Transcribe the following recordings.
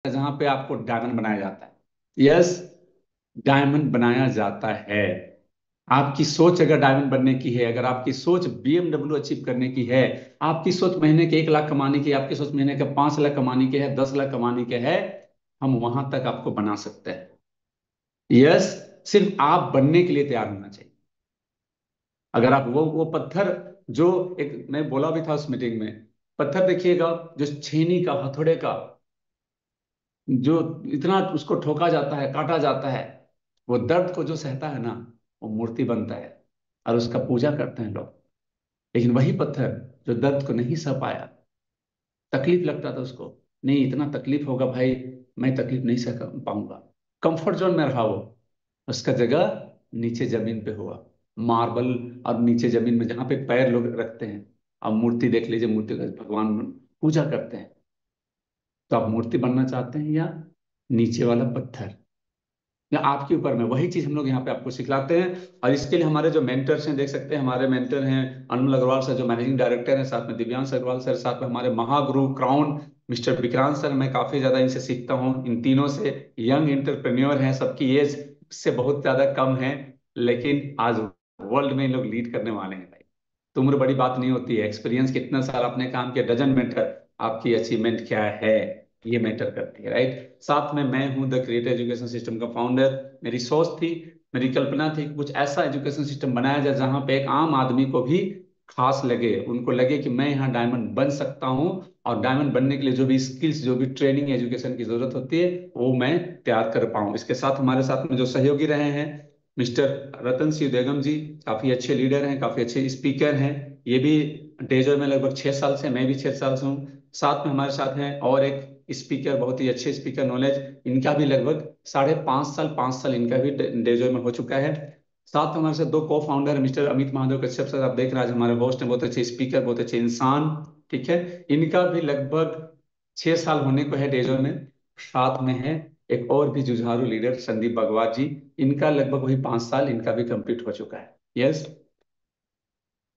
जहां पे आपको डायमंड बनाया जाता है। यस, डायमंड बनाया जाता है। आपकी सोच अगर डायमंड बनने की है, अगर आपकी सोच बीएमडब्ल्यू अचीव करने की है, आपकी सोच महीने के 1 लाख कमाने की है, आपकी सोच महीने के 5 लाख कमाने की है, 10 लाख कमाने के है, हम वहां तक आपको बना सकते हैं। यस, सिर्फ आप बनने के लिए तैयार होना चाहिए। अगर आप वो पत्थर, जो एक मैं बोला भी था उस मीटिंग में, पत्थर देखिएगा, जो छेनी का, हथौड़े का, जो इतना उसको ठोका जाता है, काटा जाता है, वो दर्द को जो सहता है ना, वो मूर्ति बनता है और उसका पूजा करते हैं लोग। लेकिन वही पत्थर जो दर्द को नहीं सह पाया, तकलीफ लगता था उसको, नहीं इतना तकलीफ होगा भाई, मैं तकलीफ नहीं सह पाऊंगा, कंफर्ट जोन में रहा वो, उसका जगह नीचे जमीन पे हुआ, मार्बल, और नीचे जमीन में जहां पे पैर लोग रखते हैं। अब मूर्ति देख लीजिए, मूर्ति का भगवान पूजा करते हैं। तो आप मूर्ति बनना चाहते हैं या नीचे वाला पत्थर, या आपके ऊपर में, वही चीज हम लोग यहाँ पे आपको सिखलाते हैं। और इसके लिए हमारे जो मेंटर्स हैं, देख सकते हैं हमारे मेंटर हैं अनमोल अग्रवाल सर, जो मैनेजिंग डायरेक्टर हैं, साथ में दिव्यांश अग्रवाल सर, साथ में हमारे Mahaguru crown mister Vikrant sir. मैं काफी ज्यादा इनसे सीखता हूँ, इन तीनों से। यंग एंटरप्रेन्योर हैं, सबकी एज से बहुत ज्यादा कम है, लेकिन आज वर्ल्ड में इन लोग लीड करने वाले हैं भाई। तो उम्र बड़ी बात नहीं होती है, एक्सपीरियंस कितना साल आपने काम किया डजन मैटर, आपकी अचीवमेंट क्या है, ये मैटर करती है, राइट। साथ में मैं हूं द क्रिएटर एजुकेशन सिस्टम का फाउंडर। मेरी सोच थी, मेरी कल्पना थी कि कुछ ऐसा एजुकेशन सिस्टम बनाया जाए जहां पे एक आम आदमी को भी खास लगे, उनको लगे कि मैं यहाँ डायमंड बन सकता हूँ, और डायमंड बनने के लिए जो भी स्किल्स, जो भी ट्रेनिंग एजुकेशन की जरूरत होती है, वो मैं तैयार कर पाऊँ। इसके साथ हमारे साथ में जो सहयोगी रहे हैं, मिस्टर रतन सिंह बेगम जी, काफी अच्छे लीडर हैं, काफी अच्छे स्पीकर हैं। ये भी डेजो में लगभग 6 साल से, मैं भी 6 साल से हूँ। साथ में हमारे साथ हैं और एक स्पीकर, बहुत ही अच्छे स्पीकर, नॉलेज इनका भी लगभग 5.5 साल, 5 साल इनका भी डेजो में हो चुका है। साथ में हमारे साथ दो को founder, mister Amit Mahadev Kashyap sir, आप देख रहे हैं आज हमारे होस्ट हैं, बहुत अच्छे स्पीकर, बहुत अच्छे इंसान। ठीक है, इनका भी लगभग 6 साल होने को है डेजो में। साथ में है एक और भी जुझारू लीडर संदीप बगवार जी, इनका लगभग वही 5 साल, इनका भी कंप्लीट हो चुका है। यस,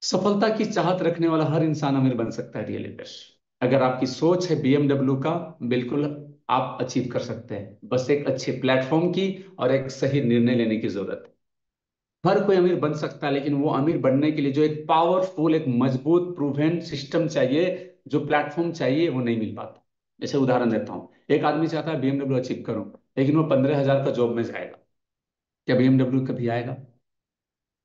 सफलता की चाहत रखने वाला हर इंसान अमीर बन सकता है, रियल इन्वेस्ट। अगर आपकी सोच है बीएमडब्ल्यू का, बिल्कुल आप अचीव कर सकते हैं, बस एक अच्छे प्लेटफॉर्म की और एक सही निर्णय लेने की जरूरत है। हर कोई अमीर बन सकता है, लेकिन वो अमीर बनने के लिए जो एक पावरफुल, एक मजबूत प्रूवन सिस्टम चाहिए, जो प्लेटफॉर्म चाहिए, वो नहीं मिल पाता। जैसे उदाहरण देता हूँ, एक आदमी चाहता है बीएमडब्ल्यू अचीव करूं, लेकिन वो 15,000 का जॉब में जाएगा, क्या बीएमडब्ल्यू कभी आएगा?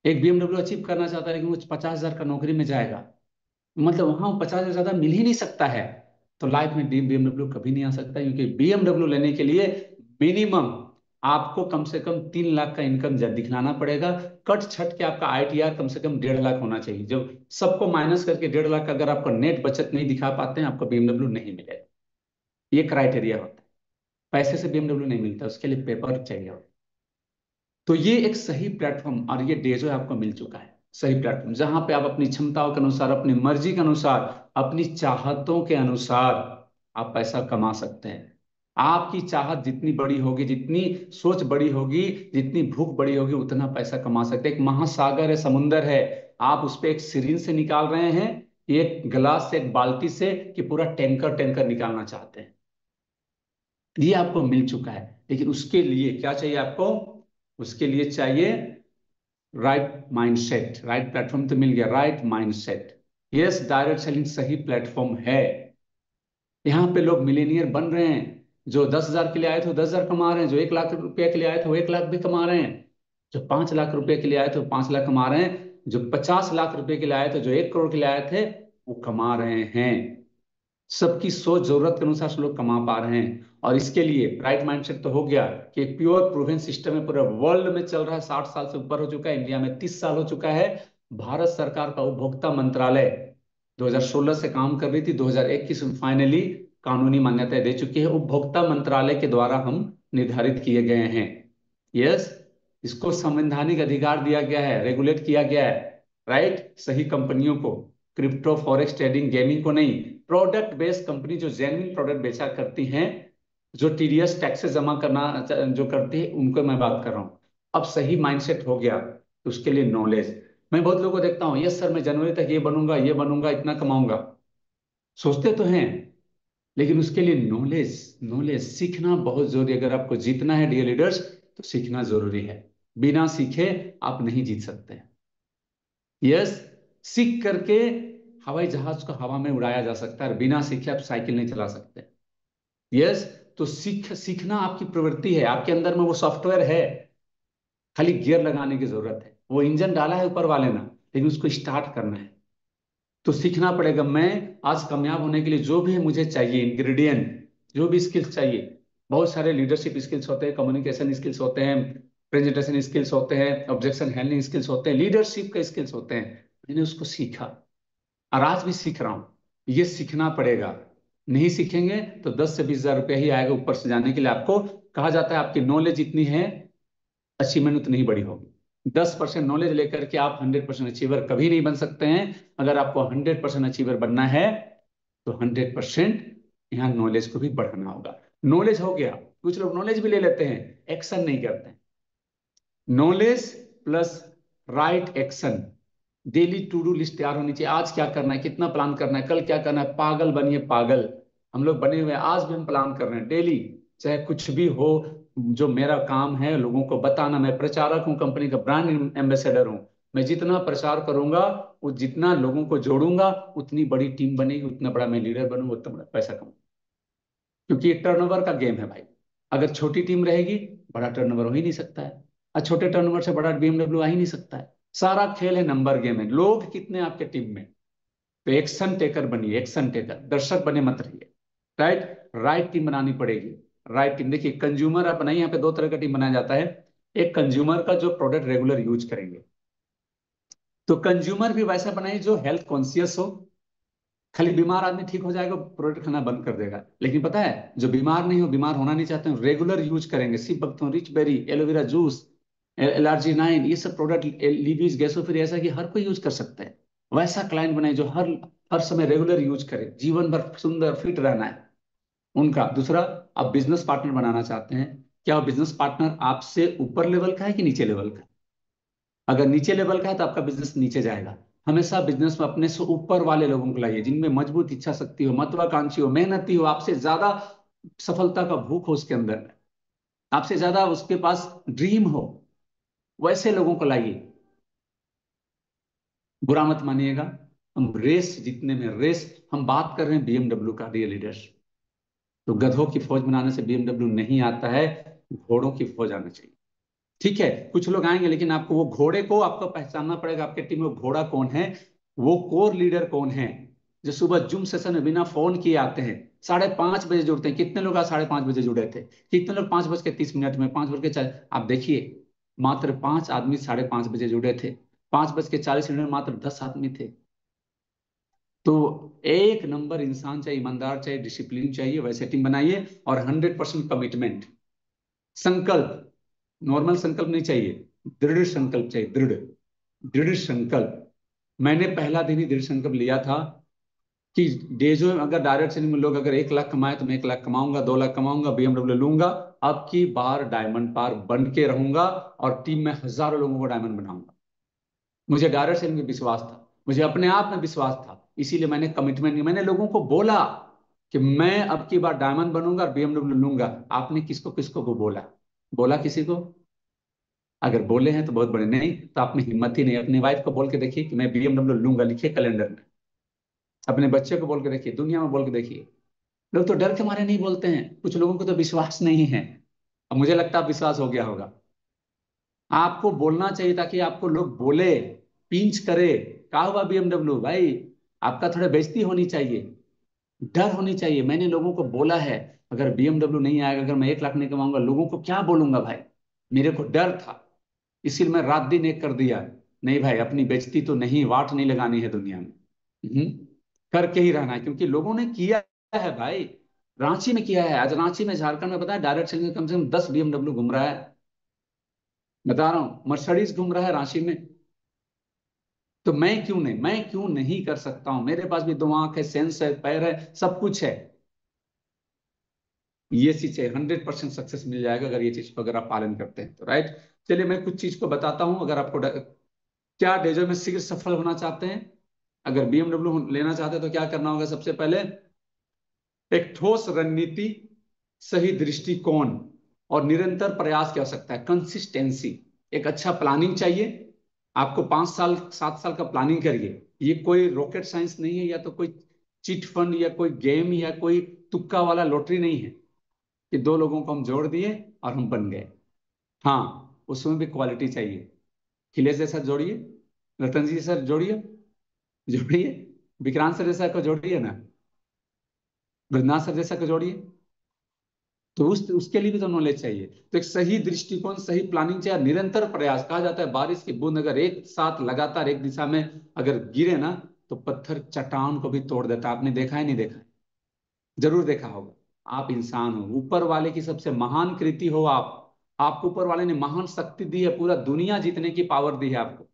एक बीएमडब्ल्यू अचीव करना चाहता है, लेकिन वो 50,000 का नौकरी में जाएगा, मतलब वहां 50 से ज्यादा मिल ही नहीं सकता है, तो लाइफ में बीएमडब्ल्यू कभी नहीं आ सकता, क्योंकि बीएमडब्ल्यू लेने के लिए मिनिमम आपको कम से कम 3 लाख का इनकम दिखलाना पड़ेगा। कट छट के आपका आईटीआर कम से कम 1.5 लाख होना चाहिए, जो सबको माइनस करके 1.5 लाख का अगर आपका नेट बचत नहीं दिखा पाते हैं, आपको बीएमडब्ल्यू नहीं मिलेगा। ये क्राइटेरिया होता है। पैसे से बीएमडब्ल्यू नहीं मिलता, उसके लिए पेपर चाहिए होता है। तो ये एक सही प्लेटफॉर्म, और ये डेजो आपको मिल चुका है, सही प्लेटफॉर्म, जहां पे आप अपनी क्षमताओं के अनुसार, अपनी मर्जी के अनुसार, अपनी चाहतों के अनुसार आप पैसा कमा सकते हैं। आपकी चाहत जितनी बड़ी होगी, जितनी सोच बड़ी होगी, जितनी भूख बड़ी होगी, उतना पैसा कमा सकते हैं। एक महासागर है, समुंदर है, आप उस पे एक सिरिंज से निकाल रहे हैं, एक गिलास से, एक बाल्टी से, कि पूरा टैंकर टैंकर निकालना चाहते हैं। ये आपको मिल चुका है, लेकिन उसके लिए क्या चाहिए आपको? उसके लिए चाहिए राइट माइंडसेट। राइट प्लेटफॉर्म तो मिल गया, right mindset. Yes, direct selling सही प्लेटफॉर्म है। यहाँ पे लोग मिलेनियर बन रहे हैं, जो 10,000 के लिए आए थे वो 10,000 कमा रहे हैं, जो 1 लाख रुपए के लिए आए थे वो 1 लाख भी कमा रहे हैं, जो 5 लाख रुपए के लिए आए थे वो 5 लाख कमा रहे हैं, जो 50 लाख रुपए के लिए आए थे, जो 1 करोड़ के लिए आए थे, वो कमा रहे हैं। सबकी सोच जरूरत के अनुसार से लोग कमा पा रहे हैं। और इसके लिए राइट माइंडसेट तो हो गया, कि एक प्योर प्रूवन सिस्टम है, पूरे वर्ल्ड में चल रहा है, 60 साल से ऊपर हो चुका है, इंडिया में 30 साल हो चुका है। भारत सरकार का उपभोक्ता मंत्रालय 2016 से काम कर रही थी, 2021 में फाइनली कानूनी मान्यता दे चुकी है, उपभोक्ता मंत्रालय के द्वारा हम निर्धारित किए गए हैं। यस, इसको संवैधानिक अधिकार दिया गया है, रेगुलेट किया गया है, राइट, सही कंपनियों को, क्रिप्टो फॉरेक्स ट्रेडिंग गेमिंग को नहीं, प्रोडक्ट बेस्ड कंपनी जो जेन्युइन प्रोडक्ट बेचा करती हैं, जो टीडीएस टैक्सेस जमा करना जो करती है, उनको मैं बात कर रहा हूँ। अब सही माइंडसेट हो गया, तो उसके लिए नॉलेज। मैं बहुत लोगों को देखता हूँ, यस सर मैं जनवरी तक ये बनूंगा, ये बनूंगा, इतना कमाऊंगा, सोचते तो हैं, लेकिन उसके लिए नॉलेज, नॉलेज सीखना बहुत जरूरी है। अगर आपको जीतना है डियर लीडर्स, तो सीखना जरूरी है। बिना सीखे आप नहीं जीत सकते। यस, सीख करके हवाई जहाज को हवा में उड़ाया जा सकता है, बिना सीखे आप साइकिल नहीं चला सकते। यस, तो सीखना आपकी प्रवृत्ति है, आपके अंदर में वो सॉफ्टवेयर है, खाली गियर लगाने की जरूरत है। वो इंजन डाला है ऊपर वाले ने, लेकिन उसको स्टार्ट करना है। तो सीखना पड़ेगा। मैं आज कामयाब होने के लिए जो भी मुझे चाहिए इंग्रेडिएंट, जो भी स्किल्स चाहिए, बहुत सारे लीडरशिप स्किल्स होते हैं, कम्युनिकेशन स्किल्स होते हैं, प्रेजेंटेशन स्किल्स होते हैं, ऑब्जेक्शन हैंडलिंग स्किल्स होते हैं, लीडरशिप के स्किल्स होते हैं। मैंने उसको सीखा और आज भी सीख रहा हूं। ये सीखना पड़ेगा। नहीं सीखेंगे तो 10 से 20 हजार रुपया ही आएगा ऊपर से जाने के लिए। आपको कहा जाता है आपकी नॉलेज इतनी है, अचीवमेंट उतनी ही बड़ी होगी। 10% नॉलेज लेकर के आप 100% अचीवर कभी नहीं बन सकते हैं। अगर आपको 100% अचीवर बनना है तो 100% यहाँ नॉलेज को भी बढ़ाना होगा। नॉलेज हो गया, कुछ लोग नॉलेज भी ले लेते हैं, एक्शन नहीं करते हैं। Knowledge plus right action, daily to do list तैयार होनी चाहिए। आज क्या करना है, कितना प्लान करना है, कल क्या करना है। पागल बनिए, पागल। हम लोग बने हुए हैं, आज भी हम प्लान कर रहे हैं डेली, चाहे कुछ भी हो। जो मेरा काम है लोगों को बताना, मैं प्रचारक हूँ, कंपनी का ब्रांड एम्बेसडर हूँ। मैं जितना प्रचार करूंगा, वो जितना लोगों को जोड़ूंगा, उतनी बड़ी टीम बनेगी, उतना बड़ा मैं लीडर बनूंगा, उतना बड़ा पैसा कमाऊंगा। क्योंकि ये टर्नओवर का गेम है भाई। अगर छोटी टीम रहेगी, बड़ा टर्नओवर हो ही नहीं सकता है। और छोटे टर्नओवर से बड़ा बीएमडब्ल्यू आ ही नहीं सकता है। सारा खेल है नंबर गेम है। लोग कितने आपके टीम में, तो एक्शन टेकर बनिए, एक्शन टेकर, दर्शक बने मत रहिए। राइट, राइट टीम बनानी पड़ेगी। राइट टीम, देखिए कंज्यूमर आप बनाइए। यहाँ पे दो तरह का टीम बनाया जाता है। एक कंज्यूमर का जो प्रोडक्ट रेगुलर यूज करेंगे, तो कंज्यूमर भी वैसा बनाइए जो हेल्थ कॉन्शियस हो। खाली बीमार आदमी ठीक हो जाएगा, प्रोडक्ट खाना बंद कर देगा। लेकिन पता है जो बीमार नहीं हो, बीमार होना नहीं चाहते हो, रेगुलर यूज करेंगे, सी बकथोन, rich berry, aloe vera juice, LRG 9, ये सब प्रोडक्ट, लीवीज गैसोफिर, ऐसा कि हर कोई यूज कर सकता है। वैसा क्लाइंट बनाए जो हर हर समय रेगुलर यूज करे, जीवन भर सुंदर फिट रहना है उनका। दूसरा, आप बिजनेस पार्टनर बनाना चाहते हैं, क्या वो बिजनेस पार्टनर आपसे ऊपर लेवल का है कि नीचे लेवल का? अगर नीचे लेवल का है तो आपका बिजनेस नीचे जाएगा। हमेशा बिजनेस में अपने से ऊपर वाले लोगों को लाइए, जिनमें मजबूत इच्छा शक्ति हो, महत्वाकांक्षी हो, मेहनती हो, आपसे ज्यादा सफलता का भूख हो उसके अंदर, आपसे ज्यादा उसके पास ड्रीम हो, वैसे लोगों को लाइए। बुरा मत मानिएगा, हम रेस जीतने में, रेस हम बात कर रहे हैं बीएमडब्ल्यू का, डियर लीडर्स। तो गधों की फौज बनाने से बीएमडब्ल्यू नहीं आता है, घोड़ों की फौज आना चाहिए। ठीक है, कुछ लोग आएंगे, लेकिन आपको वो घोड़े को आपको पहचानना पड़ेगा। आपके टीम में घोड़ा कौन है, वो कोर लीडर कौन है, जो सुबह जूम सेशन में बिना फोन किए आते हैं, 5:30 बजे जुड़ते हैं। कितने लोग आज 5:30 बजे जुड़े थे? कितने लोग 5:30 में, 5:40, आप देखिए, मात्र 5 आदमी 5:30 बजे जुड़े थे। 5:40 में मात्र 10 आदमी थे। तो एक नंबर इंसान चाहिए, ईमानदार चाहिए, डिसिप्लिन चाहिए, वैसे टीम बनाइए। और 100% कमिटमेंट, संकल्प, नॉर्मल संकल्प नहीं चाहिए, दृढ़ संकल्प चाहिए, दृढ़, दृढ़ संकल्प। मैंने पहला दिन ही दृढ़ संकल्प लिया था कि डेजो में अगर डायरेक्ट सेलिंग में लोग अगर 1 लाख कमाए तो मैं 1 लाख कमाऊंगा, 2 लाख कमाऊंगा, बीएमडब्ल्यू लूंगा। अब की बार डायमंड पार बन के रहूंगा और टीम में हजारों लोगों को डायमंड बनाऊंगा। मुझे डायरेक्ट सेलिंग में विश्वास था, मुझे अपने आप में विश्वास था, इसीलिए मैंने कमिटमेंट नहीं, मैंने लोगों को बोला कि मैं अब की बार डायमंड बनूंगा और बीएमडब्ल्यू लूंगा। आपने किसको किसको को बोला? बोला किसी को? अगर बोले हैं तो बहुत बड़े, नहीं तो आप में हिम्मत ही नहीं। अपनी वाइफ को बोल के देखिए कि मैं बीएमडब्ल्यू लूंगा, लिखिए कैलेंडर में। अपने बच्चे को बोल के देखिए, दुनिया में बोल के देखिए। लोग तो डर के मारे नहीं बोलते हैं, कुछ लोगों को तो विश्वास नहीं है। अब मुझे लगता है विश्वास हो गया होगा। आपको बोलना चाहिए ताकि आपको लोग बोले, पिंच करे, कहा हुआ बीएमडब्ल्यू भाई, आपका थोड़ा बेइज्जती होनी चाहिए, डर होनी चाहिए। मैंने लोगों को बोला है, अगर बीएमडब्ल्यू नहीं आएगा, अगर मैं 1 लाख नहीं कमाऊंगा, लोगों को क्या बोलूंगा भाई। मेरे को डर था, इसीलिए मैं रात दिन एक कर दिया। नहीं भाई, अपनी बेइज्जती तो नहीं, वाट नहीं लगानी है दुनिया में। हम्म, करके ही रहना है, क्योंकि लोगों ने किया है भाई। रांची में किया है, आज रांची में, झारखंड में, पता है डायरेक्ट सेलिंग में कम से कम 10 बीएमडब्ल्यू घूम रहा है। बता रहा हूँ, मर्सिडीज घूम रहा है रांची में। तो मैं क्यों नहीं कर सकता हूं? मेरे पास भी 2 आंख है, सेंस है, पैर है, सब कुछ है। ये चीज है, 100% सक्सेस मिल जाएगा अगर ये चीज को अगर आप पालन करते हैं तो। राइट, चलिए मैं कुछ चीज को बताता हूं। अगर आपको क्या डेजो में शीघ्र सफल होना चाहते हैं, अगर बीएमडब्ल्यू लेना चाहते हैं तो क्या करना होगा? सबसे पहले एक ठोस रणनीति, सही दृष्टिकोण और निरंतर प्रयास की आवश्यकता है, कंसिस्टेंसी। एक अच्छा प्लानिंग चाहिए आपको, 5 साल 7 साल का प्लानिंग करिए। ये कोई रॉकेट साइंस नहीं है, या तो कोई चिट फंड या कोई गेम या कोई तुक्का वाला लॉटरी नहीं है कि दो लोगों को हम जोड़ दिए और हम बन गए। हाँ, उसमें भी क्वालिटी चाहिए। खिलेश जैसा जोड़िए, रतन जी सर जोड़िए, जोड़िए, विक्रांत सर जैसा को जोड़िए ना, ब्रजनाथ सर जैसा को जोड़िए। तो उसके लिए भी तो नॉलेज चाहिए। तो एक सही दृष्टिकोण, सही प्लानिंग चाहिए, निरंतर प्रयास। कहा जाता है बारिश की बूंद अगर एक साथ लगातार एक दिशा में अगर गिरे ना, तो पत्थर चट्टान को भी तोड़ देता है। आपने देखा है नहीं देखा है? जरूर देखा होगा। आप इंसान हो, ऊपर वाले की सबसे महान कृति हो आप। आपको ऊपर वाले ने महान शक्ति दी है, पूरा दुनिया जीतने की पावर दी है आपको।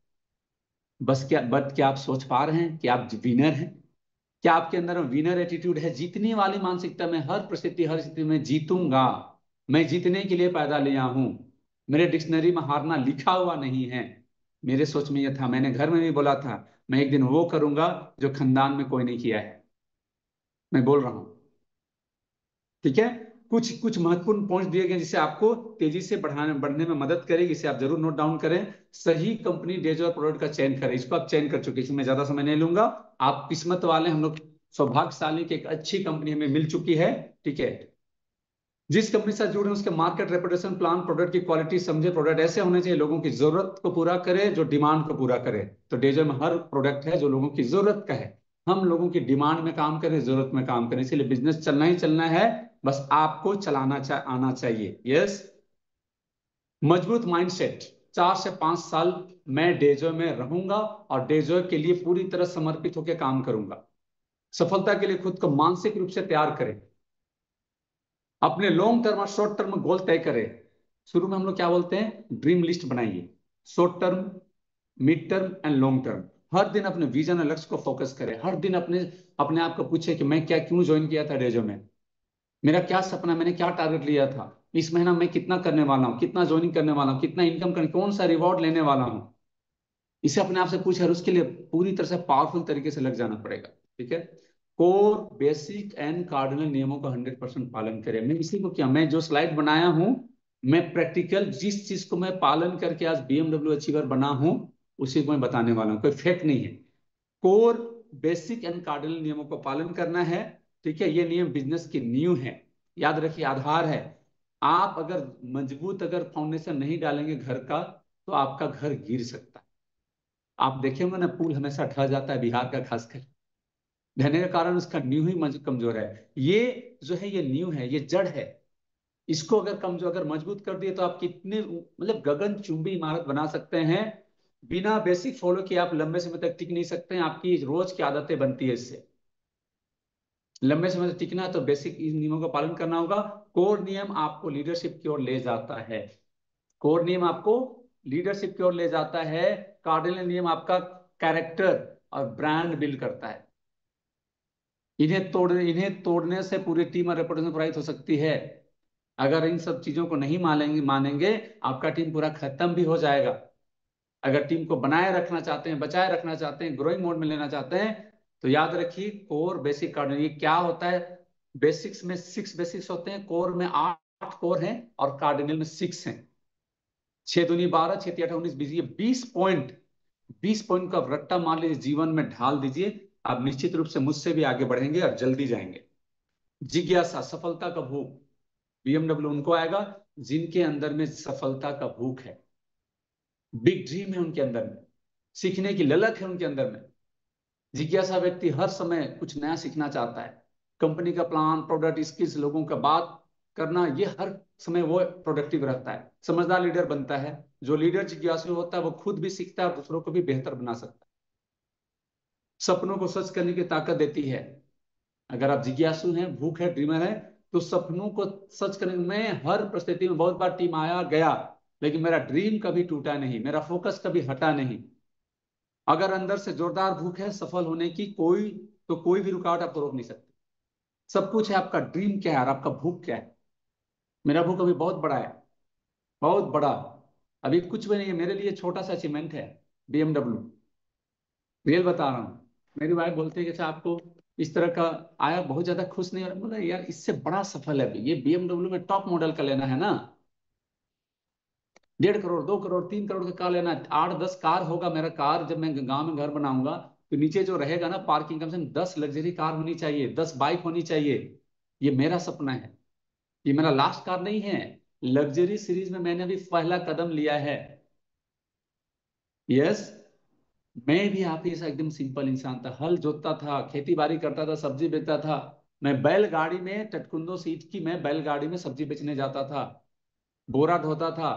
बस क्या आप सोच पा रहे हैं कि आप विनर हैं? क्या आपके अंदर विनर एटीट्यूड है, जीतने वाली मानसिकता में? हर परिस्थिति हर स्थिति में जीतूंगा, मैं जीतने के लिए पैदा लिया हूं, मेरे डिक्शनरी में हारना लिखा हुआ नहीं है। मेरे सोच में यह था, मैंने घर में भी बोला था, मैं एक दिन वो करूंगा जो खानदान में कोई नहीं किया है। मैं बोल रहा हूं, ठीक है। कुछ कुछ महत्वपूर्ण पॉइंट दिए गए जिसे आपको तेजी से बढ़ने में मदद करेगी, इसे आप जरूर नोट डाउन करें। सही कंपनी डेज और प्रोडक्ट का चयन करें, इसको आप चयन कर चुके हैं, इसमें ज्यादा समय नहीं लूंगा। आप किस्मत वाले, हम लोग सौभाग्यशाली की एक अच्छी कंपनी हमें मिल चुकी है, ठीक है। जिस कंपनी से जुड़े हैं उसके मार्केट रेपुटेशन, प्लान, प्रोडक्ट की क्वालिटी समझे। प्रोडक्ट ऐसे होने चाहिए लोगों की जरूरत को पूरा करे, जो डिमांड को पूरा करे। तो डेजर में हर प्रोडक्ट है जो लोगों की जरूरत का है। हम लोगों की डिमांड में काम करें, जरूरत में काम करें, इसीलिए बिजनेस चलना ही चलना है। बस आपको चलाना आना चाहिए। यस। मजबूत माइंडसेट, 4 से 5 साल मैं डेजो में रहूंगा और डेजो के लिए पूरी तरह समर्पित होकर काम करूंगा। सफलता के लिए खुद को मानसिक रूप से तैयार करें। अपने लॉन्ग टर्म और शॉर्ट टर्म गोल तय करें। शुरू में हम लोग क्या बोलते हैं, ड्रीम लिस्ट बनाइए। Short term, mid term and long term. हर दिन अपने विजन और लक्ष्य को फोकस करें। हर दिन अपने अपने आप को पूछे कि मैं क्या, क्यों ज्वाइन किया था डेजो में, मेरा क्या सपना, मैंने क्या टारगेट लिया था, इस महीना मैं कितना करने वाला हूँ, कितना ज्वाइनिंग करने वाला हूँ, कितना इनकम करने, कौन सा रिवॉर्ड लेने वाला हूँ। इसे अपने आप से पूछे, और उसके लिए पूरी तरह से पावरफुल तरीके से लग जाना पड़ेगा, ठीक है। कोर, बेसिक एंड कार्डिनल नियमों का 100% पालन करें। मैं इसी को, क्या मैं जो स्लाइड बनाया हूं, मैं प्रैक्टिकल जिस चीज को मैं पालन करके आज बीएमडब्ल्यू अचीवर बना हूं, उसी को मैं बताने वाला हूं, कोई फेक नहीं है। कोर, बेसिक एंड कार्डिनल नियमों को पालन करना है, ठीक है। ये नियम बिजनेस की नींव है, याद रखिए, आधार है। आप अगर मजबूत अगर फाउंडेशन नहीं डालेंगे घर का, तो आपका घर गिर सकता है। आप देखेंगे ना, पुल हमेशा ढह जाता है, बिहार का खासकर। ढहने का कारण उसका नींव ही कमजोर है। ये जो है, ये नींव है, ये जड़ है। इसको अगर कमजोर, अगर मजबूत कर दिए, तो आप कितने मतलब गगन चुंबी इमारत बना सकते हैं। बिना बेसिक फॉलो किए आप लंबे समय तक टिक नहीं सकते हैं। आपकी रोज की आदतें बनती है इससे। लंबे समय तक टिकना है तो बेसिक इन नियमों का पालन करना होगा। कोर नियम आपको लीडरशिप की ओर ले जाता है। कोर नियम आपको लीडरशिप की ओर ले जाता है। कार्डिनल नियम आपका कैरेक्टर और ब्रांड बिल्ड करता है। इन्हें तोड़ने से पूरी टीम और रेपुटेशन प्रभावित हो सकती है। अगर इन सब चीजों को नहीं मानेंगे, आपका टीम पूरा खत्म भी हो जाएगा। अगर टीम को बनाए रखना चाहते हैं, बचाए रखना चाहते हैं, ग्रोइंग मोड में लेना चाहते हैं, तो याद रखिए कोर, बेसिक, कार्डिनल। ये क्या होता है? बेसिक्स में 6 बेसिक्स होते हैं, कोर में 8 कोर हैं, और कार्डिनल में 6 हैं। 6 दूनी 12, 6 तिया 18, 19, 20, ये 20 पॉइंट, 20 पॉइंट का रट्टा मान लीजिए, जीवन में ढाल दीजिए। आप निश्चित रूप से मुझसे भी आगे बढ़ेंगे और जल्दी जाएंगे। जिज्ञासा, सफलता का भूख। बीएमडब्ल्यू उनको आएगा जिनके अंदर में सफलता का भूख है, बिग ड्रीम है उनके अंदर में, सीखने की ललक है उनके अंदर में। जिज्ञासा व्यक्ति हर समय कुछ नया सीखना चाहता है। कंपनी का प्लान, प्रोडक्ट, स्किल्स, लोगों का बात करना, ये हर समय वो प्रोडक्टिव रहता है। समझदार लीडर बनता है। जो लीडर जिज्ञासु होता है वो खुद भी सीखता है और दूसरों को भी बेहतर बना सकता है। सपनों को सच करने की ताकत देती है। अगर आप जिज्ञासु हैं, भूख है, ड्रीमर है, तो सपनों को सच करने में हर परिस्थिति में बहुत बार टीम आया गया, लेकिन मेरा ड्रीम कभी टूटा नहीं, मेरा फोकस कभी हटा नहीं। अगर अंदर से जोरदार भूख है सफल होने की, कोई भी रुकावट आपको रोक नहीं सकती। सब कुछ है, आपका ड्रीम क्या है और आपका भूख क्या है। मेरा भूख अभी बहुत बड़ा है, बहुत बड़ा। अभी कुछ भी नहीं है मेरे लिए, छोटा सा अचीवमेंट है बीएमडब्ल्यू। रियल बता रहा हूँ। मेरी वाइफ बोलती है कि अच्छा आपको इस तरह का आया, बहुत ज्यादा खुश नहीं हो रहा, बोला यार इससे बड़ा सफल है, ये बीएमडब्ल्यू में टॉप मॉडल का लेना है ना, 1.5 करोड़ 2 करोड़ 3 करोड़ का कार लेना है, 8-10 कार होगा मेरा कार, जब मैं गांव में घर बनाऊंगा तो नीचे जो रहेगा ना पार्किंग, कम से कम 10 लग्जरी कार होनी चाहिए, 10 बाइक होनी चाहिए। ये मेरा सपना है, ये मेरा लास्ट कार नहीं है। लग्जरी सीरीज में मैंने अभी पहला कदम लिया है। यस, मैं भी आप ही सा एकदम सिंपल इंसान था, हल जोतता था, खेती बाड़ी करता था, सब्जी बेचता था। मैं बैलगाड़ी में, टटकुंदो सीट की मैं बैलगाड़ी में सब्जी बेचने जाता था, बोरा ढोता था।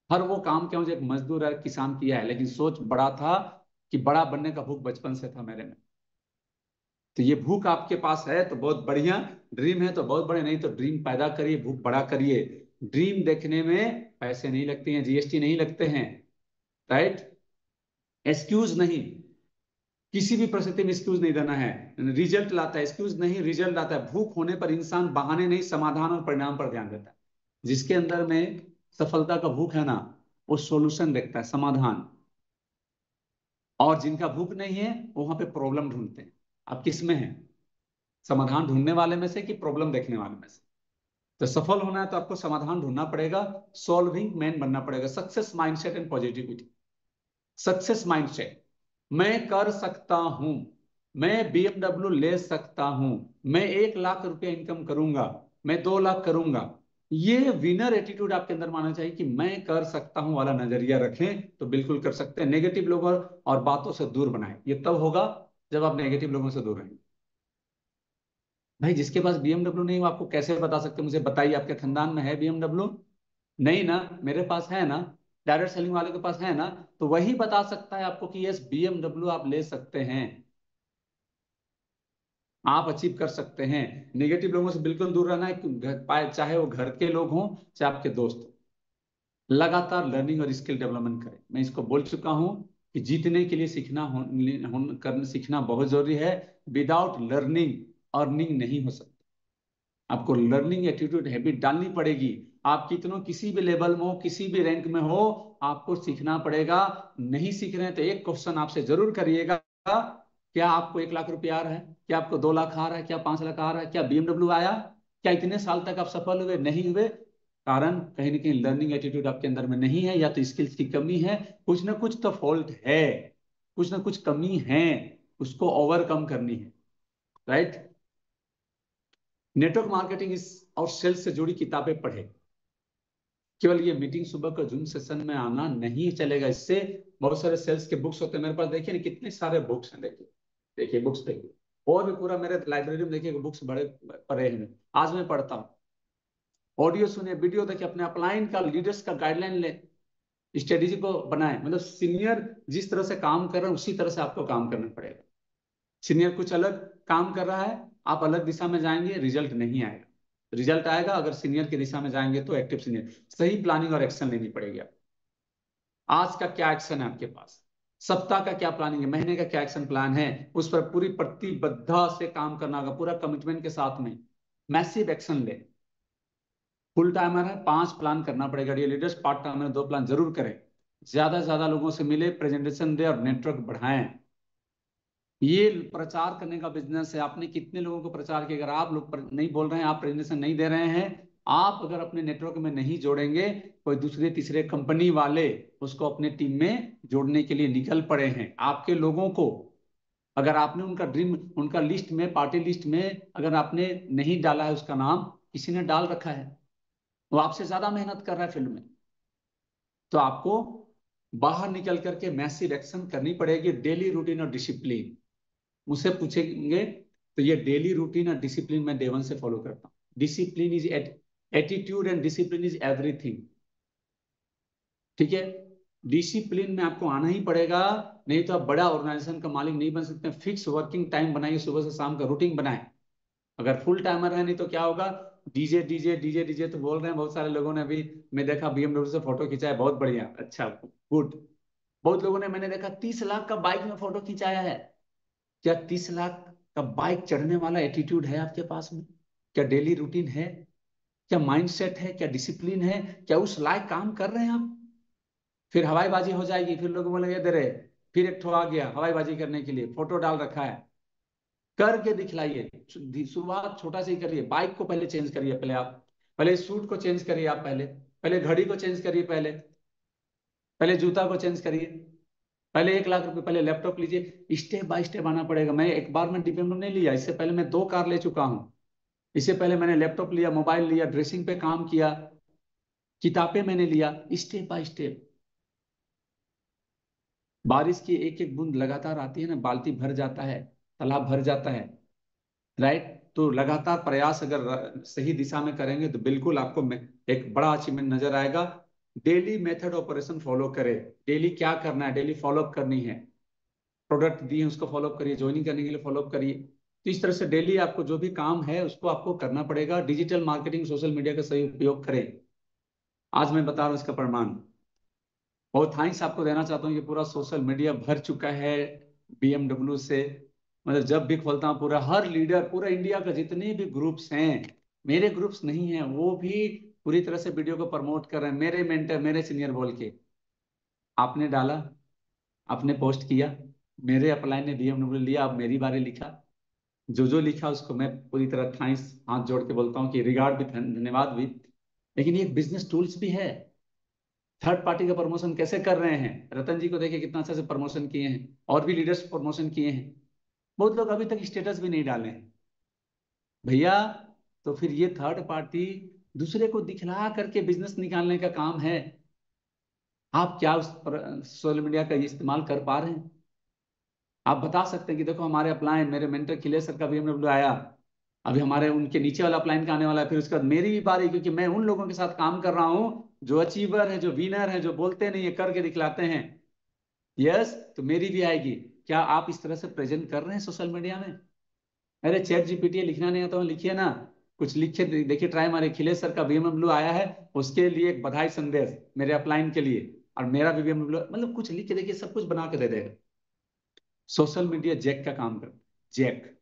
हर वो काम क्या मुझे एक मजदूर है किसान किया है, लेकिन सोच बड़ा था कि बड़ा बनने का भूख बचपन से था मेरे में। तो ये भूख आपके पास है तो बहुत बढ़िया, ड्रीम है तो बहुत बड़े, नहीं तो ड्रीम पैदा करिए, भूख बड़ा करिए। ड्रीम देखने में पैसे नहीं लगते हैं, जीएसटी नहीं लगते हैं, राइट। एक्सक्यूज नहीं, किसी भी परिस्थिति में एक्सक्यूज नहीं देना है, रिजल्ट लाता है, एक्सक्यूज नहीं रिजल्ट लाता है। भूख होने पर इंसान बहाने नहीं, समाधान और परिणाम पर ध्यान देता है। जिसके अंदर में सफलता का भूख है ना, वो सॉल्यूशन देखता है, समाधान। और जिनका भूख नहीं है वो वहां पे प्रॉब्लम ढूंढते हैं। आप किस में हैं, समाधान ढूंढने वाले में से कि प्रॉब्लम देखने वाले में से? तो सफल होना है तो आपको समाधान ढूंढना पड़ेगा, सॉल्विंग मैन बनना पड़ेगा। Success mindset and positivity. Success mindset, मैं कर सकता हूं, मैं बीएमडब्ल्यू ले सकता हूं, मैं 1 लाख रुपया इनकम करूंगा, मैं 2 लाख करूंगा। ये विनर एटीट्यूड आपके अंदर मानना चाहिए कि मैं कर सकता हूं वाला नजरिया रखें तो बिल्कुल कर सकते हैं। नेगेटिव लोगों और बातों से दूर बनाएं, ये तब होगा जब आप नेगेटिव लोगों से दूर रहेंगे। भाई जिसके पास बीएमडब्ल्यू नहीं, वो आपको कैसे बता सकते हैं? मुझे बताइए, आपके खानदान में है बीएमडब्ल्यू? नहीं ना, मेरे पास है ना, डायरेक्ट सेलिंग वाले के पास है ना, तो वही बता सकता है आपको कि यस बीएमडब्ल्यू आप ले सकते हैं, आप अचीव कर सकते हैं। नेगेटिव लोगों से बिल्कुल दूर रहना है, चाहे वो घर के लोग हों, चाहे आपके दोस्त हों। लगातार लर्निंग और स्किल डेवलपमेंट करें। मैं इसको बोल चुका हूं कि जीतने के लिए सीखना बहुत जरूरी है। विदाउट लर्निंग अर्निंग नहीं हो सकती। आपको लर्निंग एटीट्यूड हैबिट डालनी पड़ेगी। आप कितनों किसी भी लेवल में हो, किसी भी रैंक में हो, आपको सीखना पड़ेगा। नहीं सीख रहे हैं तो एक क्वेश्चन आपसे जरूर करिएगा, क्या आपको 1 लाख रुपया आ रहा है? क्या आपको 2 लाख आ रहा है? क्या 5 लाख आ रहा है? क्या बीएमडब्ल्यू आया? क्या इतने साल तक आप सफल हुए? नहीं हुए। कारण कहीं ना कहीं लर्निंग एटीट्यूड आपके अंदर में नहीं है, या तो स्किल्स की कमी है, कुछ ना कुछ तो फॉल्ट है, कुछ ना कुछ कमी है, उसको ओवरकम करनी है, राइट। नेटवर्क मार्केटिंग इस और सेल्स से जुड़ी किताबें पढ़े। केवल ये मीटिंग सुबह का जूम सेशन में आना नहीं चलेगा, इससे बहुत सारे सेल्स के बुक्स होते हैं मेरे पास, देखिए ना कितने सारे बुक्स हैं, देखिए, देखिए बुक्स देखिए। और भी पूरा मेरे लाइब्रेरी में देखिए बुक्स बड़े पड़े हैं, आज मैं पढ़ता हूँ। ऑडियो सुने, वीडियो देखिए, अपने अपलाइन का, लीडर्स का गाइडलाइन ले, स्ट्रेटेजी को बनाए। मतलब सीनियर जिस तरह से काम कर रहे हैं उसी तरह से आपको काम करना पड़ेगा। सीनियर कुछ अलग काम कर रहा है, आप अलग दिशा में जाएंगे, रिजल्ट नहीं आएगा। रिजल्ट आएगा अगर सीनियर की दिशा में जाएंगे तो एक्टिव सीनियर। सही प्लानिंग और एक्शन लेनी पड़ेगी आपको। आज का क्या एक्शन है आपके पास, सप्ताह का क्या प्लानिंग है, महीने का क्या एक्शन प्लान है, उस पर पूरी प्रतिबद्धता से काम करना होगा, पूरा कमिटमेंट के साथ में मैसिव एक्शन ले। फुल टाइमर है, 5 प्लान करना पड़ेगा। ये लीडर्स पार्ट टाइमर 2 प्लान जरूर करें। ज्यादा से ज्यादा लोगों से मिले, प्रेजेंटेशन दे और नेटवर्क बढ़ाएं। ये प्रचार करने का बिजनेस है। आपने कितने लोगों को प्रचार किया? अगर आप लोग नहीं बोल रहे हैं, आप प्रेजेंटेशन नहीं दे रहे हैं, आप अगर अपने नेटवर्क में नहीं जोड़ेंगे, कोई दूसरे तीसरे कंपनी वाले उसको अपने टीम में जोड़ने के लिए निकल पड़े हैं। आपके लोगों को अगर आपने उनका ड्रीम, उनका लिस्ट में, पार्टी लिस्ट में अगर आपने नहीं डाला है, उसका नाम किसी ने डाल रखा है, वो आपसे ज्यादा मेहनत कर रहा है फील्ड में, तो आपको बाहर निकल करके मैसिव एक्शन करनी पड़ेगी। डेली रूटीन और डिसिप्लिन, मुझसे पूछेंगे तो ये डेली रूटीन और डिसिप्लिन मैं डे 1 से फॉलो करता हूँ। Discipline is attitude and discipline is everything, ठीक है। डिसिप्लिन में आपको आना ही पड़ेगा, नहीं तो आप बड़ा ऑर्गेनाइजेशन का मालिक नहीं बन सकते। फिक्स वर्किंग टाइम बनाइए, सुबह से शाम का रूटीन बनाए। अगर फुल टाइमर है, नहीं तो क्या होगा, डीजे डीजे डीजे डीजे तो बोल रहे हैं बहुत सारे लोगों ने। अभी मैं देखा बीएमडब्ल्यू से फोटो खिंचाया, बहुत बढ़िया, अच्छा, गुड। बहुत लोगों ने, मैंने देखा 30 लाख का बाइक में फोटो खिंचाया है। क्या 30 लाख का बाइक चढ़ने वाला एटीट्यूड है आपके पास में? क्या डेली रूटीन है? क्या माइंडसेट है? क्या डिसिप्लिन है? क्या उस लायक काम कर रहे हैं आप? फिर हवाईबाजी हो जाएगी, फिर लोग बोलेंगे दे रहे, फिर एक ठो आ गया हवाईबाजी करने के लिए, फोटो डाल रखा है। करके दिखलाइए। शुरुआत छोटा से ही करिए। बाइक को पहले चेंज करिए, पहले आप, पहले सूट को चेंज करिए आप, पहले पहले घड़ी को चेंज करिए, पहले पहले जूता को चेंज करिए, पहले 1 लाख रुपए, पहले लैपटॉप लीजिए। स्टेप बाय स्टेप आना पड़ेगा। मैं एक बार में डिपेंड नहीं लिया, इससे पहले मैं 2 कार ले चुका हूँ। इससे पहले मैंने लैपटॉप लिया, मोबाइल लिया, ड्रेसिंग पे काम किया, किताबें मैंने लिया। Step by step. बारिश की एक एक बूंद लगातार आती है ना, बाल्टी भर जाता है, तालाब भर जाता है। राइट। तो लगातार प्रयास अगर सही दिशा में करेंगे तो बिल्कुल आपको एक बड़ा अचीवमेंट नजर आएगा। डेली मेथड ऑपरेशन फॉलो करें। डेली क्या करना है, डेली फॉलोअप करनी है। प्रोडक्ट दिए हैं, उसको फॉलोअप करिए, ज्वाइनिंग करने के लिए फॉलोअप करिए। तो इस तरह से डेली आपको जो भी काम है उसको आपको करना पड़ेगा। डिजिटल मार्केटिंग, सोशल मीडिया का सही उपयोग करें। आज मैं बता रहा हूँ इसका प्रमाण। और थैंक्स आपको देना चाहता हूँ, ये पूरा सोशल मीडिया भर चुका है बीएमडब्ल्यू से। मतलब जब भी खोलता हूँ, पूरा हर लीडर, पूरा इंडिया का जितने भी ग्रुप्स हैं, मेरे ग्रुप्स नहीं हैं, वो भी पूरी तरह से वीडियो को प्रमोट कर रहे हैं, मेरे मेंटर, मेरे सीनियर बोल के। आपने डाला, आपने पोस्ट किया, मेरे अपलाइन ने बीएमडब्ल्यू लिया, अब मेरी बारे लिखा। जो लिखा उसको मैं पूरी तरह थैंक्स हाथ जोड़ के बोलता हूँ कि रिगार्ड भी, धन्यवाद भी। लेकिन ये बिजनेस टूल्स भी है। थर्ड पार्टी का प्रमोशन कैसे कर रहे हैं, रतन जी को देखिए कितना अच्छा से प्रमोशन किए हैं, और भी लीडर्स प्रमोशन किए हैं। बहुत लोग अभी तक स्टेटस भी नहीं डाले हैं भैया। तो फिर ये थर्ड पार्टी दूसरे को दिखला करके बिजनेस निकालने का काम है। आप क्या उस पर सोशल मीडिया का इस्तेमाल कर पा रहे हैं? आप बता सकते हैं कि देखो हमारे अपलाइन, मेरे मेंटर खिलेश सर का बीएमडब्ल्यू आया, अभी हमारे उनके नीचे वाला अपलाइन का आने वाला है, फिर उसके बाद मेरी भी बारी, क्योंकि मैं उन लोगों के साथ काम कर रहा हूं जो अचीवर है, जो विनर है, जो बोलते नहीं है करके दिखलाते हैं। यस, तो मेरी भी आएगी। क्या आप इस तरह से प्रेजेंट कर रहे हैं सोशल मीडिया में? अरे चैट जीपीटी लिखना नहीं आता, लिखिए ना, कुछ लिखे देखिए, ट्राई मारे, खिलेश सर का बीएमडब्ल्यू आया है, उसके लिए एक बधाई संदेश मेरे अपलाइन के लिए, और मेरा भी बीएमडब्ल्यू, मतलब कुछ लिख के देखिए, सब कुछ बना के दे देगा। सोशल मीडिया जैक का काम कर। जैक,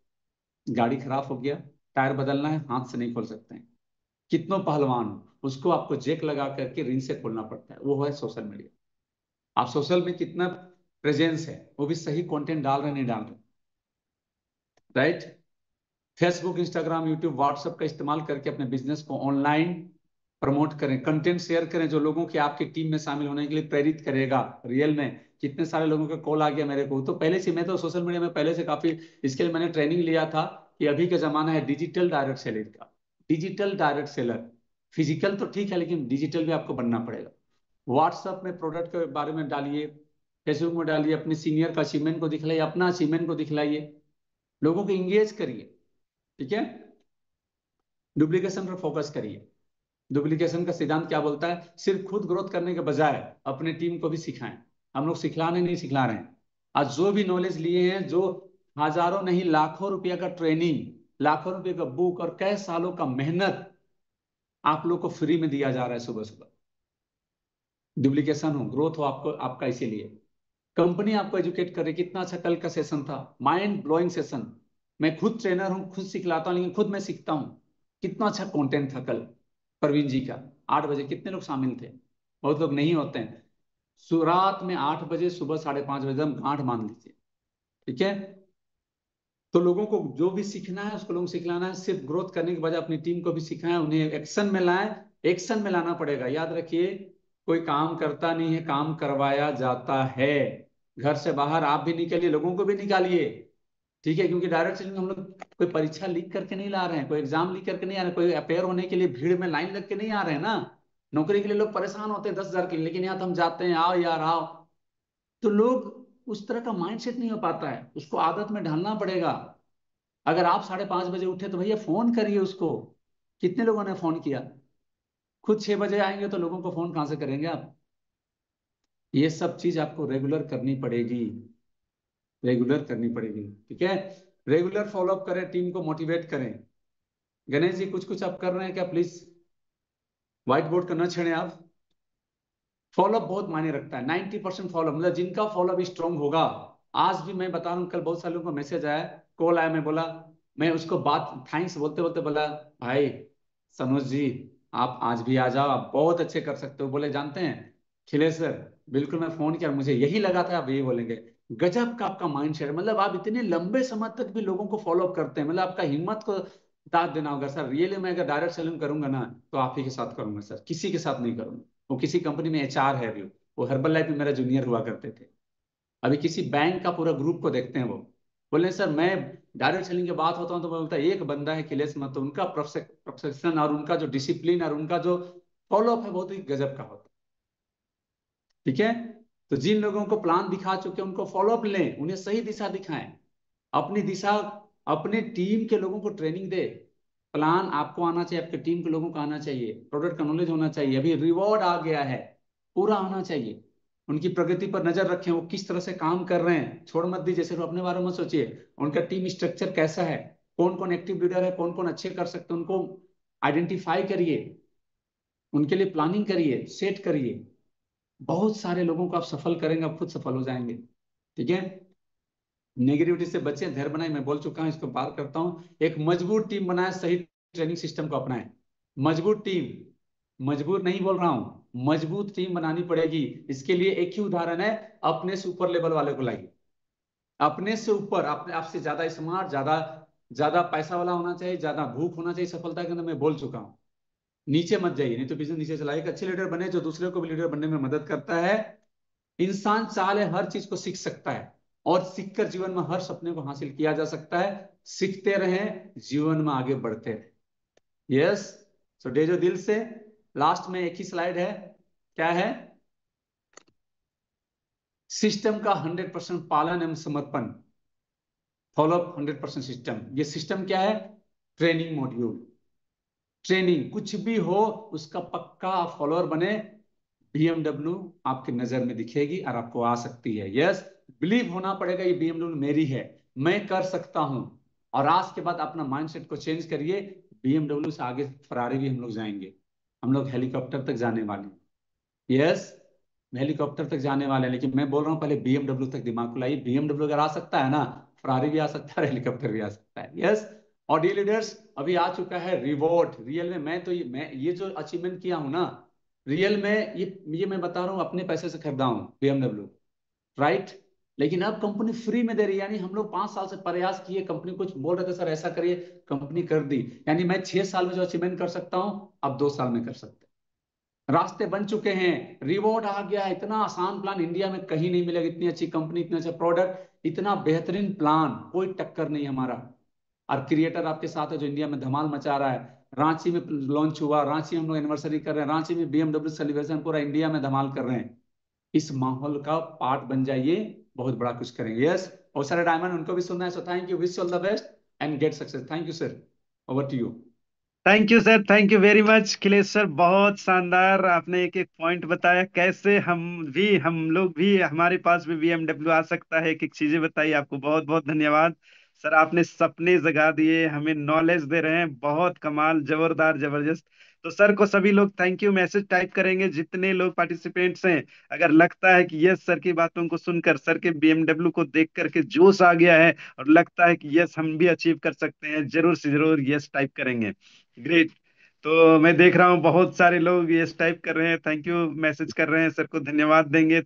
गाड़ी खराब हो गया, टायर बदलना है, हाथ से नहीं खोल सकते हैं, कितनों पहलवान हो, उसको आपको जैक लगा करके रिंग से खोलना पड़ता है, वो है सोशल मीडिया। आप सोशल में कितना प्रेजेंस है, वो भी सही कंटेंट डाल रहे नहीं डाल रहे। Right. Facebook, Instagram, YouTube, WhatsApp का इस्तेमाल करके अपने बिजनेस को ऑनलाइन प्रमोट करें, कंटेंट शेयर करें जो लोगों की आपकी टीम में शामिल होने के लिए प्रेरित करेगा। रियल में कितने सारे लोगों का कॉल आ गया मेरे को, तो पहले से, मैं तो सोशल मीडिया में पहले से काफी, इसके लिए मैंने ट्रेनिंग लिया था कि अभी का जमाना है डिजिटल डायरेक्ट सेलिंग का। डिजिटल डायरेक्ट सेलर, फिजिकल तो ठीक है लेकिन डिजिटल भी आपको बनना पड़ेगा। व्हाट्सएप में प्रोडक्ट के बारे में डालिए, फेसबुक में डालिए, अपने सीनियर का अचीवमेंट को दिखलाइए, अपना अचीवमेंट को दिखलाइए, लोगों को इंगेज करिए। ठीक है। डुप्लीकेशन पर फोकस करिए। डुप्लीकेशन का सिद्धांत क्या बोलता है? सिर्फ खुद ग्रोथ करने के बजाय अपने टीम को भी सिखाएं। हम लोग सिखलाने नहीं सिखला रहे हैं। आज जो भी नॉलेज लिए हैं, जो हजारों नहीं लाखों रुपया का ट्रेनिंग, लाखों रुपए का बुक और कई सालों का मेहनत आप लोग को फ्री में दिया जा रहा है सुबह सुबह। डुप्लीकेशन हो, ग्रोथ हो आपको, आपका इसीलिए कंपनी आपको एजुकेट करे। कितना अच्छा कल का सेशन था, माइंड ब्लोइंग सेशन। मैं खुद ट्रेनर हूं, खुद सिखलाता हूं, लेकिन खुद मैं सीखता हूं। कितना अच्छा कंटेंट था कल प्रवीण जी का। 8 बजे कितने लोग शामिल थे? बहुत लोग नहीं होते हैं। रात में 8 बजे, सुबह 5:30 बजे हम गांठ मान लीजिए। ठीक है। तो लोगों को जो भी सीखना है उसको लोगों को सिखलाना है। सिर्फ ग्रोथ करने के बजाय अपनी टीम को भी सिखाएं, उन्हें एक्शन में लाएं। एक्शन में लाना पड़ेगा, याद रखिए। कोई काम करता नहीं है, काम करवाया जाता है। घर से बाहर आप भी निकलिए, लोगों को भी निकालिए। ठीक है, क्योंकि डायरेक्ट सेलिंग हम लोग कोई परीक्षा लीक करके नहीं ला रहे हैं, कोई एग्जाम लीक करके नहीं आ रहे हैं, कोई अपेयर होने के लिए भीड़ में लाइन लग के नहीं आ रहे हैं ना। नौकरी के लिए लोग परेशान होते हैं 10,000 के लिए, लेकिन यहाँ तो हम जाते हैं, आओ यार आओ। तो लोग उस तरह का माइंडसेट नहीं हो पाता है, उसको आदत में ढालना पड़ेगा। अगर आप 5:30 बजे उठे तो भैया फोन करिए उसको। कितने लोगों ने फोन किया? खुद 6 बजे आएंगे तो लोगों को फोन कहां से करेंगे आप? ये सब चीज आपको रेगुलर करनी पड़ेगी। रेगुलर करनी पड़ेगी। ठीक है। रेगुलर फॉलोअप करें, टीम को मोटिवेट करें। गणेश जी, कुछ कुछ आप कर रहे हैं क्या? प्लीज व्हाइट बोर्ड का न छेड़े आप। फॉलोअप बहुत मायने रखता है। 90% फॉलोअप, मतलब जिनका फॉलोअप स्ट्रांग होगा। आज भी मैं बता रहा हूँ, कल बहुत सारे लोगों को मैसेज आया, कॉल आया, मैं बोला, मैं उसको बात थैंक्स बोलते बोलते बोला, भाई सनोज जी, आप आज भी आ जाओ, आप बहुत अच्छे कर सकते हो। बोले जानते हैं खिलेश सर, बिल्कुल मैं फोन किया, मुझे यही लगा था आप यही बोलेंगे। गजब का आपका माइंड सेट, मतलब आप इतने लंबे समय तक भी लोगों को फॉलो अप करते हैं, मतलब आपका हिम्मत को दाद देना होगा सर। रियली मैं अगर डायरेक्ट सेलिंग करूंगा ना, तो आप ही के साथ करूंगा सर, किसी के साथ नहीं करूंगा। वो किसी कंपनी में एचआर है अभी, वो हर्बल लाइफ में मेरा जूनियर हुआ करते थे। अभी किसी बैंक का पूरा ग्रुप को देखते हैं, वो बोले सर मैं डायरेक्ट सेलिंग की बात होता हूँ तो मैं बोलता एक बंदा है खिलेश मत, तो उनका प्रोफेक्शन और उनका जो डिसिप्लिन और उनका जो फॉलोअप है बहुत ही गजब का होता है। ठीक है। तो जिन लोगों को प्लान दिखा चुके हैं उनको फॉलोअप लें, उन्हें सही दिशा दिखाएं, अपनी दिशा, अपने टीम के लोगों को ट्रेनिंग दे। प्लान आपको आना चाहिए, आपके टीम के लोगों को आना चाहिए, प्रोडक्ट का नॉलेज होना चाहिए, अभी रिवॉर्ड आ गया है, पूरा होना चाहिए। उनकी प्रगति पर नजर रखें, वो किस तरह से काम कर रहे हैं, छोड़ मत दीजिए, सिर्फ अपने बारे में सोचिए। उनका टीम स्ट्रक्चर कैसा है, कौन कौन एक्टिव लीडर है, कौन कौन अच्छे कर सकते हैं, उनको आइडेंटिफाई करिए, उनके लिए प्लानिंग करिए, सेट करिए। बहुत सारे लोगों को आप सफल करेंगे, आप खुद सफल हो जाएंगे। ठीक है। नेगेटिविटी से बचें, धैर्य बनाए, मैं बोल चुका हूं, इसको बार करता हूं। एक मजबूत टीम बनाए, सही ट्रेनिंग सिस्टम को अपनाएं। मजबूत टीम, मजबूत नहीं बोल रहा हूं, मजबूत टीम बनानी पड़ेगी। इसके लिए एक ही उदाहरण है, अपने से ऊपर लेवल वाले को लाइए। अपने से ऊपर, अपने आपसे ज्यादा स्मार्ट, ज्यादा ज्यादा पैसा वाला होना चाहिए, ज्यादा भूख होना चाहिए सफलता के अंदर, मैं बोल चुका हूं। नीचे मत जाइए, नहीं तो बिजनेस नीचे चलाए। एक अच्छे लीडर बने जो दूसरे को भी लीडर बनने में मदद करता है। इंसान चाहे हर चीज को सीख सकता है, और सीखकर जीवन में हर सपने को हासिल किया जा सकता है। सीखते रहें, जीवन में आगे बढ़ते रहें। यस। सो डे जो दिल से, लास्ट में एक ही स्लाइड है, क्या है? सिस्टम का 100% पालन एवं समर्पण, फॉलोअप 100% सिस्टम। ये सिस्टम क्या है? Training module. ट्रेनिंग कुछ भी हो, उसका पक्का फॉलोअर बने, बीएमडब्ल्यू आपकी नजर में दिखेगी और आपको आ सकती है। यस, बिलीव होना पड़ेगा ये बीएमडब्ल्यू मेरी है, मैं कर सकता हूं। और आज के बाद अपना माइंडसेट को चेंज करिए। बीएमडब्ल्यू से आगे फरारी भी हम लोग जाएंगे, हम लोग हेलीकॉप्टर तक जाने वाले हैं। यस, हेलीकॉप्टर तक जाने वाले हैं, लेकिन मैं बोल रहा हूं पहले बीएमडब्ल्यू तक दिमाग को लाइए। बीएमडब्ल्यू अगर आ सकता है ना, फरारी भी आ सकता है, हेलीकॉप्टर भी आ सकता है। यस। और डी लीडर्स, अभी आ चुका है रिवॉर्ड। रियल में मैं तो मैं ये जो अचीवमेंट किया हूं ना, रियल में ये मैं बता रहा हूँ, अपने पैसे से खरीदा हूँ बीएमडब्ल्यू। राइट। लेकिन अब कंपनी फ्री में दे रही है, यानी हम लोग 5 साल से प्रयास किए, कंपनी कुछ बोल रहे थे सर ऐसा करिए, कंपनी कर दी। यानी मैं 6 साल में जो अचीवमेंट कर सकता हूँ, अब 2 साल में कर सकते हैं। रास्ते बन चुके हैं, रिवॉर्ड आ गया है। इतना आसान प्लान इंडिया में कहीं नहीं मिलेगा, इतनी अच्छी कंपनी, इतना अच्छा प्रोडक्ट, इतना बेहतरीन प्लान, कोई टक्कर नहीं हमारा। और क्रिएटर आपके साथ है जो इंडिया में धमाल मचा रहा है। रांची में लॉन्च हुआ, रांची में हम लोग एनिवर्सरी कर रहे हैं, रांची में बीएमडब्ल्यू सेलिब्रेशन, पूरा इंडिया में धमाल कर रहे हैं। इस माहौल का पार्ट बन जाइए, बहुत बड़ा कुछ करेंगे। यस। और सारे डायमंड उनको भी सुनना है, so thank you, wish all the best and get success. Thank you sir, over to you. Thank you sir, thank you very much Khilesh sir, बहुत शानदार आपने एक एक पॉइंट बताया कैसे हम लोग भी, हमारे पास भी बीएमडब्ल्यू आ सकता है, एक एक चीजें बताई। आपको बहुत बहुत धन्यवाद सर, आपने सपने जगा दिए, हमें नॉलेज दे रहे हैं, बहुत कमाल, जोरदार, जबरदस्त। तो सर को सभी लोग थैंक यू मैसेज टाइप करेंगे, जितने लोग पार्टिसिपेंट्स हैं। अगर लगता है कि यस सर की बातों को सुनकर, सर के बीएमडब्ल्यू को देख करके जोश आ गया है और लगता है कि यस हम भी अचीव कर सकते हैं, जरूर से जरूर यस टाइप करेंगे। ग्रेट। तो मैं देख रहा हूँ बहुत सारे लोग ये टाइप कर रहे हैं, थैंक यू मैसेज कर रहे हैं, सर को धन्यवाद देंगे।